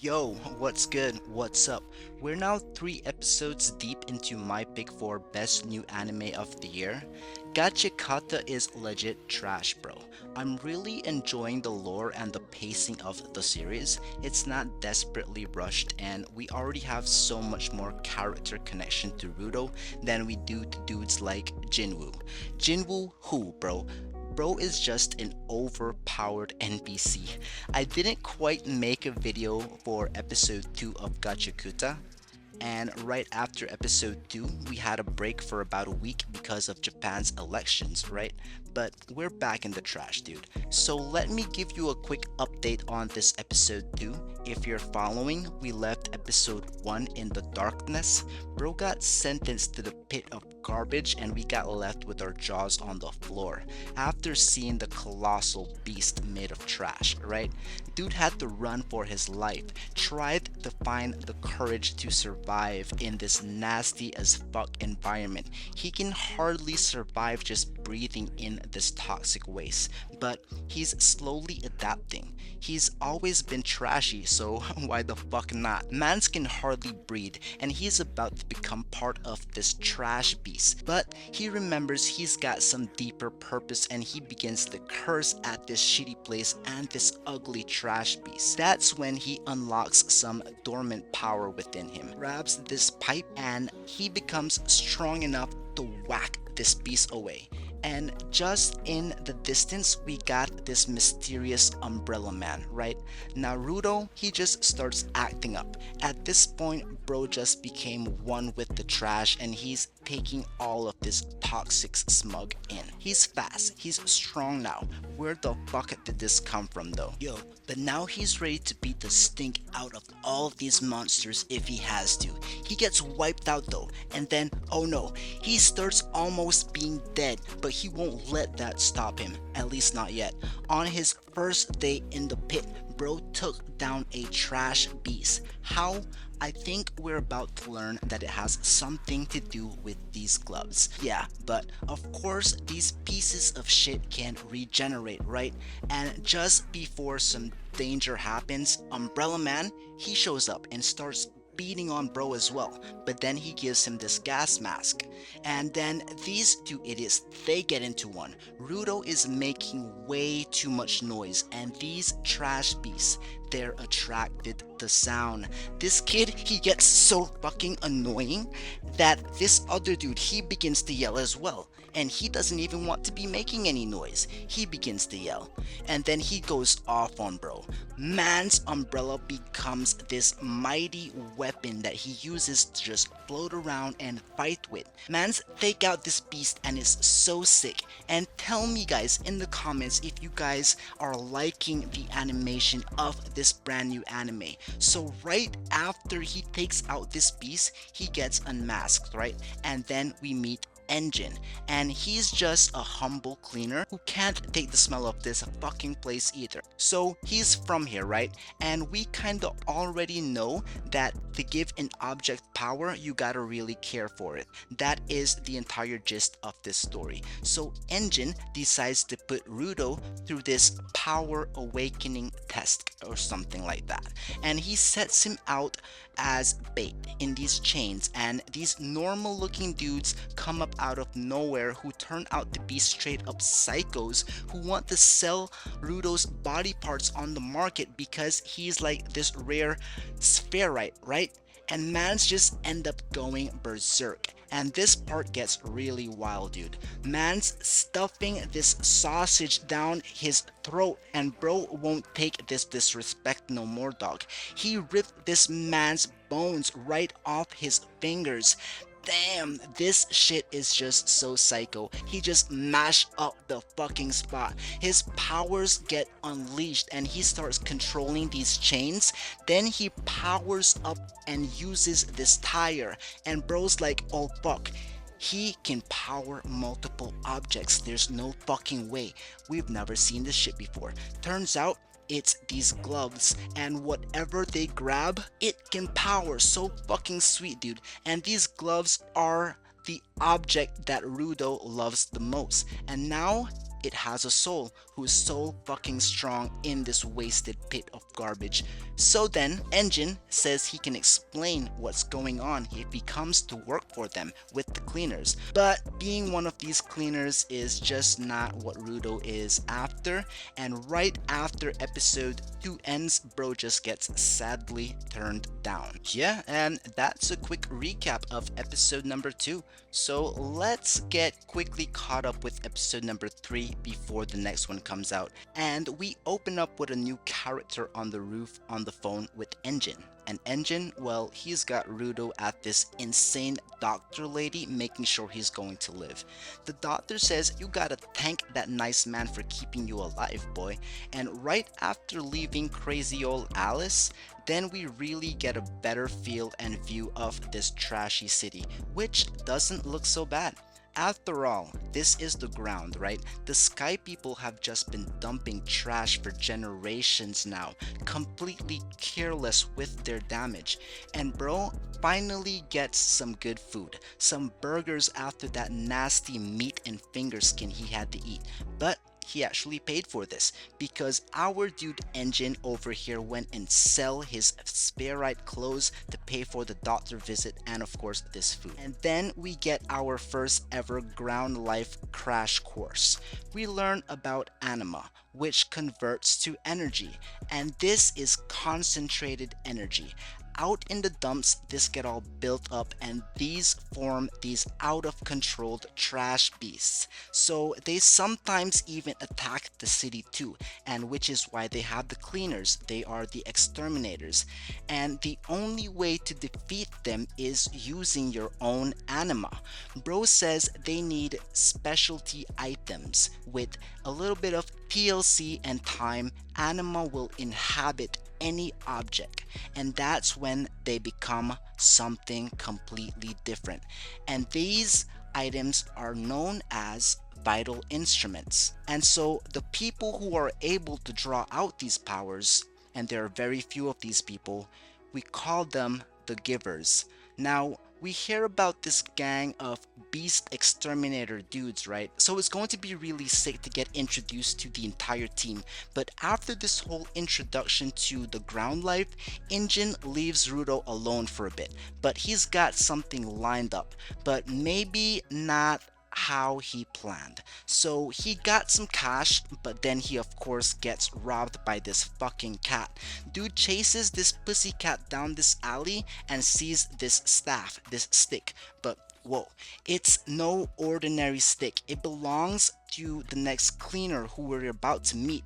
Yo, what's good? What's up? We're now 3 episodes deep into my pick for best new anime of the year. Gachiakuta is legit trash, bro. I'm really enjoying the lore and the pacing of the series. It's not desperately rushed, and we already have so much more character connection to Rudo than we do to dudes like Jinwoo. Jinwoo who, bro? Bro is just an overpowered NPC. I didn't quite make a video for episode 2 of Gachiakuta, and right after episode 2, we had a break for about a week because of Japan's elections, right? But we're back in the trash, dude. So let me give you a quick update on this episode 2. If you're following, we left episode 1 in the darkness. Bro got sentenced to the pit of garbage and we got left with our jaws on the floor after seeing the colossal beast made of trash, right? Dude had to run for his life, tried to find the courage to survive in this nasty as fuck environment. He can hardly survive just breathing in this toxic waste, but he's slowly adapting. He's always been trashy, so why the fuck not? Mans can hardly breathe, and he's about to become part of this trash beast. But he remembers he's got some deeper purpose, and he begins to curse at this shitty place and this ugly trash beast. That's when he unlocks some dormant power within him, grabs this pipe, and he becomes strong enough to whack this beast away. And just in the distance, we got this mysterious umbrella man, right? Rudo, he just starts acting up. At this point, bro just became one with the trash and he's taking all of this toxic smug in. He's fast, he's strong now. Where the fuck did this come from though? Yo, but now he's ready to beat the stink out of all of these monsters if he has to. He gets wiped out though, and then, oh no, he starts almost being dead, but he won't let that stop him, at least not yet. On his first day in the pit, bro took down a trash beast. How? I think we're about to learn that it has something to do with these gloves. Yeah, but of course these pieces of shit can regenerate, right? And just before some danger happens, Umbrella Man, he shows up and starts beating on bro as well, but then he gives him this gas mask, and then these two idiots, they get into one. Rudo is making way too much noise, and these trash beasts, they're attracted to sound. This kid, he gets so fucking annoying that this other dude, he begins to yell as well, and he doesn't even want to be making any noise. He begins to yell, and then he goes off on bro. Man's umbrella becomes this mighty weapon that he uses to just float around and fight with. Man's take out this beast and is so sick. And tell me guys in the comments if you guys are liking the animation of this brand new anime. So right after he takes out this beast, he gets unmasked, right? And then we meet Enjin, and he's just a humble cleaner who can't take the smell of this fucking place either. So he's from here, right? And we kinda already know that to give an object power, you gotta really care for it. That is the entire gist of this story. So Enjin decides to put Rudo through this power awakening test or something like that, and he sets him out as bait in these chains, and these normal looking dudes come up out of nowhere who turn out to be straight up psychos who want to sell Rudo's body parts on the market because he's like this rare spherite, right? And mans just end up going berserk. And this part gets really wild, dude. Man's stuffing this sausage down his throat, and bro won't take this disrespect no more, dog. He ripped this man's bones right off his fingers. Damn, this shit is just so psycho. He just mashed up the fucking spot. His powers get unleashed and he starts controlling these chains. Then he powers up and uses this tire, and bro's like, oh fuck, he can power multiple objects. There's no fucking way. We've never seen this shit before. Turns out it's these gloves, and whatever they grab, it can power. So fucking sweet, dude. And these gloves are the object that Rudo loves the most. And now it has a soul who is so fucking strong in this wasted pit of garbage. So then, Enjin says he can explain what's going on if he comes to work for them with the cleaners. But being one of these cleaners is just not what Rudo is after, and right after episode 2 ends, bro just gets sadly turned down. Yeah, and that's a quick recap of episode number 2. So let's get quickly caught up with episode number 3 before the next one comes out. And we open up with a new character on the roof on the phone with Enjin. And Enjin, well, he's got Rudo at this insane doctor lady making sure he's going to live. The doctor says, you gotta thank that nice man for keeping you alive, boy. And right after leaving crazy old Alice, then we really get a better feel and view of this trashy city, which doesn't look so bad. After all, this is the ground, right? The Sky People have just been dumping trash for generations now, completely careless with their damage. And bro finally gets some good food, some burgers after that nasty meat and finger skin he had to eat. But he actually paid for this because our dude Enjin over here went and sell his spare right clothes to pay for the doctor visit and of course this food. And then we get our first ever ground life crash course. We learn about anima, which converts to energy, and this is concentrated energy. Out in the dumps, this get all built up and these form these out of controlled trash beasts. So they sometimes even attack the city too, and which is why they have the cleaners. They are the exterminators, and the only way to defeat them is using your own anima. Bro says they need specialty items. With a little bit of TLC and time, anima will inhabit any object, and that's when they become something completely different. And these items are known as vital instruments. And so the people who are able to draw out these powers, and there are very few of these people, we call them the givers. Now we hear about this gang of beast exterminator dudes, right? So it's going to be really sick to get introduced to the entire team. But after this whole introduction to the ground life, Enjin leaves Rudo alone for a bit, but he's got something lined up, but maybe not how he planned. So he got some cash, but then he of course gets robbed by this fucking cat. Dude chases this pussy cat down this alley and sees this staff, this stick, but whoa, it's no ordinary stick. It belongs to the next cleaner who we're about to meet,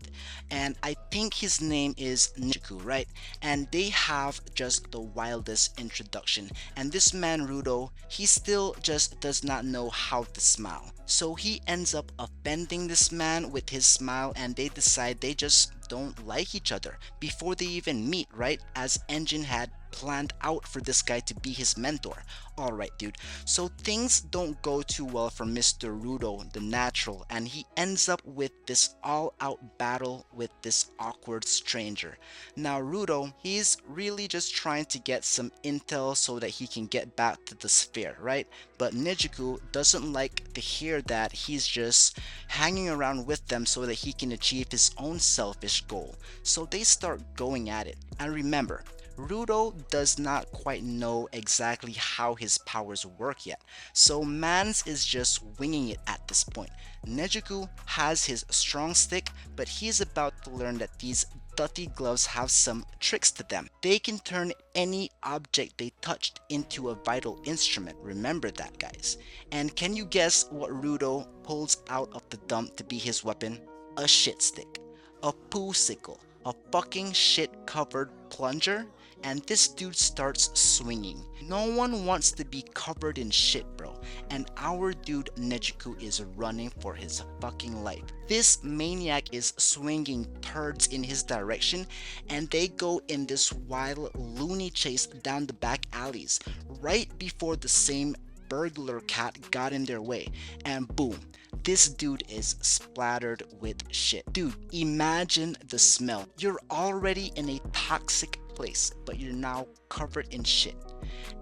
and I think his name is Nichiku, right? And they have just the wildest introduction, and this man Rudo, he still just does not know how to smile. So he ends up offending this man with his smile, and they decide they just don't like each other before they even meet, right? As Enjin had planned out for this guy to be his mentor. Alright dude, so things don't go too well for Mr. Rudo the natural, and he ends up with this all-out battle with this awkward stranger. Now Rudo, he's really just trying to get some intel so that he can get back to the sphere, right? But Nijiku doesn't like to hear that. He's just hanging around with them so that he can achieve his own selfish goal. So they start going at it. And remember, Rudo does not quite know exactly how his powers work yet, so Mans is just winging it at this point. Nejiku has his strong stick, but he's about to learn that these dirty gloves have some tricks to them. They can turn any object they touched into a vital instrument. Remember that, guys. And can you guess what Rudo pulls out of the dump to be his weapon? A shit stick, a poo sickle, a fucking shit covered plunger, and this dude starts swinging. No one wants to be covered in shit, bro, and our dude Nejiku is running for his fucking life. This maniac is swinging turds in his direction, and they go in this wild loony chase down the back alleys right before the same burglar cat got in their way, and boom, this dude is splattered with shit. Dude, imagine the smell. You're already in a toxic place, but you're now covered in shit.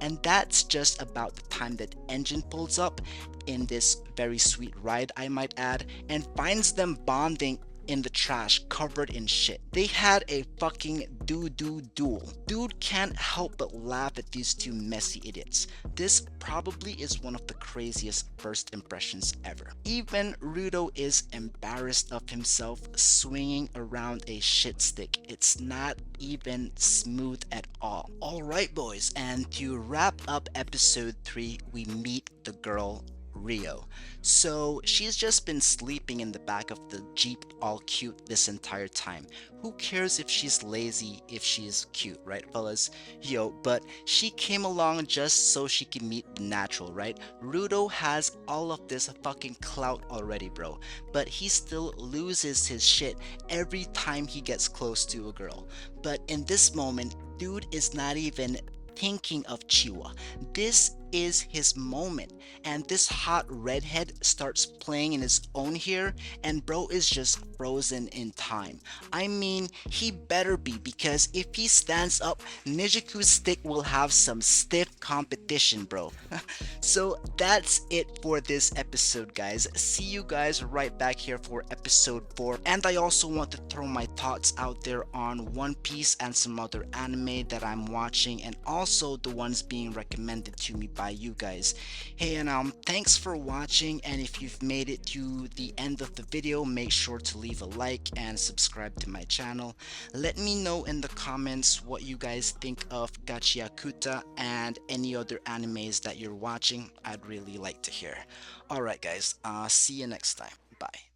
And that's just about the time that Enjin pulls up in this very sweet ride, I might add, and finds them bonding in the trash covered in shit. They had a fucking doo-doo duel. Dude can't help but laugh at these two messy idiots. This probably is one of the craziest first impressions ever. Even Rudo is embarrassed of himself swinging around a shit stick. It's not even smooth at all. Alright boys, and to wrap up episode 3, we meet the girl Rio. So she's just been sleeping in the back of the Jeep all cute this entire time. Who cares if she's lazy if she's cute, right fellas? Yo, but she came along just so she can meet the natural, right? Rudo has all of this fucking clout already, bro, but he still loses his shit every time he gets close to a girl. But in this moment, dude is not even thinking of Chiwa. This is his moment, and this hot redhead starts playing in his own here, and bro is just frozen in time. I mean, he better be, because if he stands up, Nijiku's stick will have some stiff competition, bro. So that's it for this episode, guys. See you guys right back here for episode 4. And I also want to throw my thoughts out there on One Piece and some other anime that I'm watching, and also the ones being recommended to me by you guys. Hey, and thanks for watching, and if you've made it to the end of the video, make sure to leave a like and subscribe to my channel. Let me know in the comments what you guys think of Gachiakuta and any other animes that you're watching. I'd really like to hear. Alright guys, see you next time. Bye.